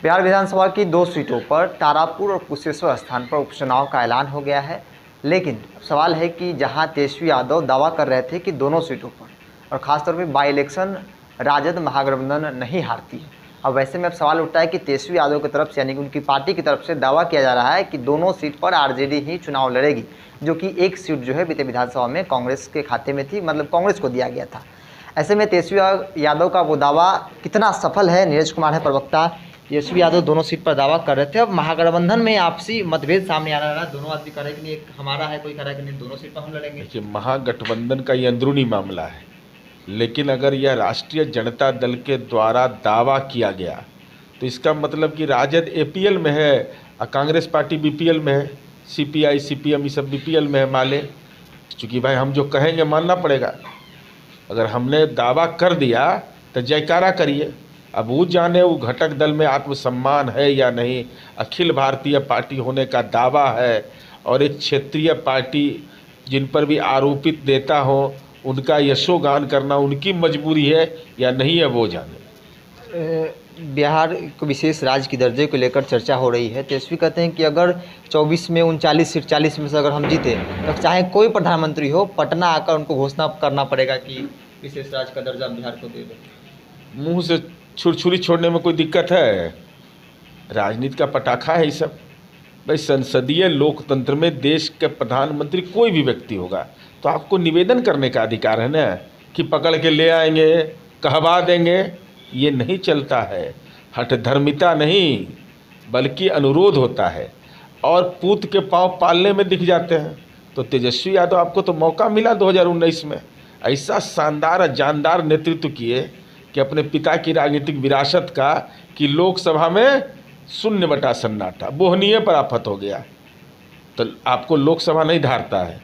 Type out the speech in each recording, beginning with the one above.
बिहार विधानसभा की 2 सीटों पर तारापुर और कुशेश्वर स्थान पर उपचुनाव का ऐलान हो गया है। लेकिन सवाल है कि जहां तेजस्वी यादव दावा कर रहे थे कि दोनों सीटों पर और ख़ासतौर पे बाई इलेक्शन राजद महागठबंधन नहीं हारती है, अब वैसे में अब सवाल उठता है कि तेजस्वी यादव की तरफ से यानी कि उनकी पार्टी की तरफ से दावा किया जा रहा है कि दोनों सीट पर आरजेडी ही चुनाव लड़ेगी, जो कि एक सीट जो है बीते विधानसभा में कांग्रेस के खाते में थी, मतलब कांग्रेस को दिया गया था। ऐसे में तेजस्वी यादव का वो दावा कितना सफल है, नीरज कुमार है प्रवक्ता। तेजस्वी यादव दोनों सीट पर दावा कर रहे थे, अब महागठबंधन में आपसी मतभेद सामने आ रहा है। दोनों आदमी कह रहे हैं कि नहीं एक हमारा है, कोई कह रहा है कि नहीं दोनों सीट पर हम लड़ेंगे। देखिए, महागठबंधन का ये अंदरूनी मामला है, लेकिन अगर यह राष्ट्रीय जनता दल के द्वारा दावा किया गया तो इसका मतलब कि राजद एपीएल में है और कांग्रेस पार्टी बीपीएल में है, सीपीआई सीपीएम ये सब बीपीएल में है माले। चूँकि भाई हम जो कहेंगे मानना पड़ेगा। अगर हमने दावा कर दिया तो जयकारा करिए। अब वो जाने वो घटक दल में आत्मसम्मान है या नहीं, अखिल भारतीय पार्टी होने का दावा है और एक क्षेत्रीय पार्टी जिन पर भी आरोपित नेता हो उनका यशोगान करना उनकी मजबूरी है या नहीं है, वो जाने। बिहार को विशेष राज्य की दर्जे को लेकर चर्चा हो रही है। तेजस्वी कहते हैं कि अगर 24 में 39 सीट 40 में से अगर हम जीते तो चाहे कोई प्रधानमंत्री हो, पटना आकर उनको घोषणा करना पड़ेगा कि विशेष राज्य का दर्जा बिहार को दे दो। मुंह से छुरछुरी छोड़ने में कोई दिक्कत है? राजनीति का पटाखा है ये सब। भाई संसदीय लोकतंत्र में देश के प्रधानमंत्री कोई भी व्यक्ति होगा तो आपको निवेदन करने का अधिकार है ना, कि पकड़ के ले आएंगे कहवा देंगे, ये नहीं चलता है। हठधर्मिता नहीं बल्कि अनुरोध होता है और पूत के पांव पालने में दिख जाते हैं। तो तेजस्वी यादव आपको तो मौका मिला 2019 में, ऐसा शानदार और जानदार नेतृत्व किए कि अपने पिता की राजनीतिक विरासत का कि लोकसभा में शून्य बटा सन्नाटा, बोहनीय पर आफत हो गया। तो आपको लोकसभा नहीं धारता है,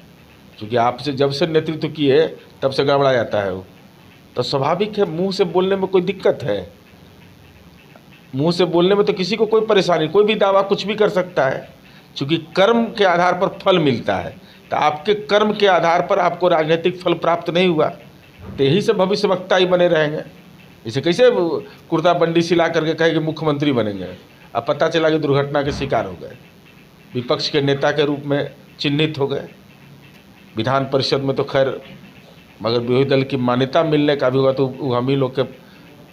क्योंकि आपसे जब से नेतृत्व किए तब से गड़बड़ा जाता है वो। तो स्वाभाविक है मुंह से बोलने में कोई दिक्कत है? मुंह से बोलने में तो किसी को कोई परेशानी, कोई भी दावा कुछ भी कर सकता है, क्योंकि कर्म के आधार पर फल मिलता है। तो आपके कर्म के आधार पर आपको राजनीतिक फल प्राप्त नहीं हुआ तो यही से भविष्यवक्ता ही बने रहेंगे। इसे कैसे कुर्ता बंडी सिला करके कहे कि मुख्यमंत्री बनेंगे, अब पता चला कि दुर्घटना के शिकार हो गए, विपक्ष के नेता के रूप में चिन्हित हो गए। विधान परिषद में तो खैर मगर विरोधी दल की मान्यता मिलने का भी होगा तो हम ही लोग के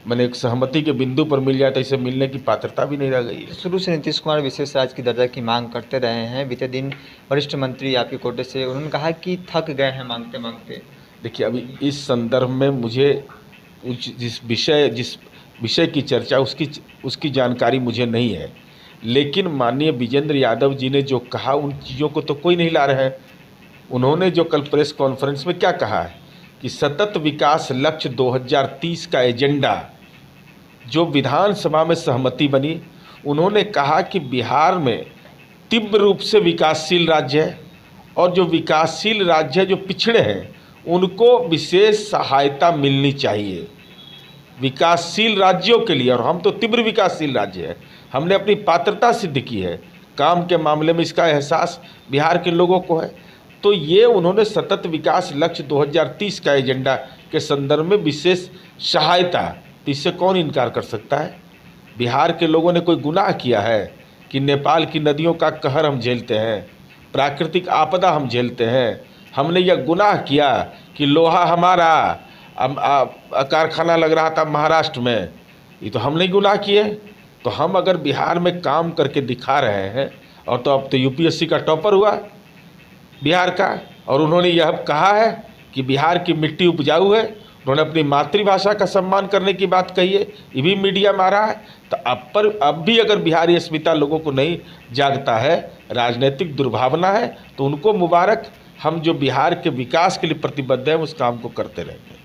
मैंने एक सहमति के बिंदु पर मिल जाए तो इसे मिलने की पात्रता भी नहीं रह गई है। शुरू से नीतीश कुमार विशेष राज्य की दर्जा की मांग करते रहे हैं। बीते दिन वरिष्ठ मंत्री आपके कोटे से उन्होंने कहा कि थक गए हैं मांगते मांगते। देखिए, अभी इस संदर्भ में मुझे जिस विषय की चर्चा उसकी जानकारी मुझे नहीं है, लेकिन माननीय विजेंद्र यादव जी ने जो कहा उन चीज़ों को तो कोई नहीं ला रहे हैं। उन्होंने जो कल प्रेस कॉन्फ्रेंस में क्या कहा है कि सतत विकास लक्ष्य 2030 का एजेंडा जो विधानसभा में सहमति बनी, उन्होंने कहा कि बिहार में तीव्र रूप से विकासशील राज्य है और जो विकासशील राज्य है, जो पिछड़े हैं, उनको विशेष सहायता मिलनी चाहिए विकासशील राज्यों के लिए। और हम तो तीव्र विकासशील राज्य है, हमने अपनी पात्रता सिद्ध की है, काम के मामले में इसका एहसास बिहार के लोगों को है। तो ये उन्होंने सतत विकास लक्ष्य 2030 का एजेंडा के संदर्भ में विशेष सहायता, तो इससे कौन इनकार कर सकता है? बिहार के लोगों ने कोई गुनाह किया है कि नेपाल की नदियों का कहर हम झेलते हैं, प्राकृतिक आपदा हम झेलते हैं? हमने यह गुनाह किया कि लोहा हमारा कारखाना लग रहा था महाराष्ट्र में, ये तो हम नहीं गुनाह किए। तो हम अगर बिहार में काम करके दिखा रहे हैं, और तो अब तो यूपीएससी का टॉपर हुआ बिहार का, और उन्होंने यह कहा है कि बिहार की मिट्टी उपजाऊ है, उन्होंने अपनी मातृभाषा का सम्मान करने की बात कही है, ये भी मीडिया में आ रहा है। तो अब भी अगर बिहारी अस्मिता लोगों को नहीं जागता है, राजनीतिक दुर्भावना है, तो उनको मुबारक। हम जो बिहार के विकास के लिए प्रतिबद्ध हैं उस काम को करते रहेंगे।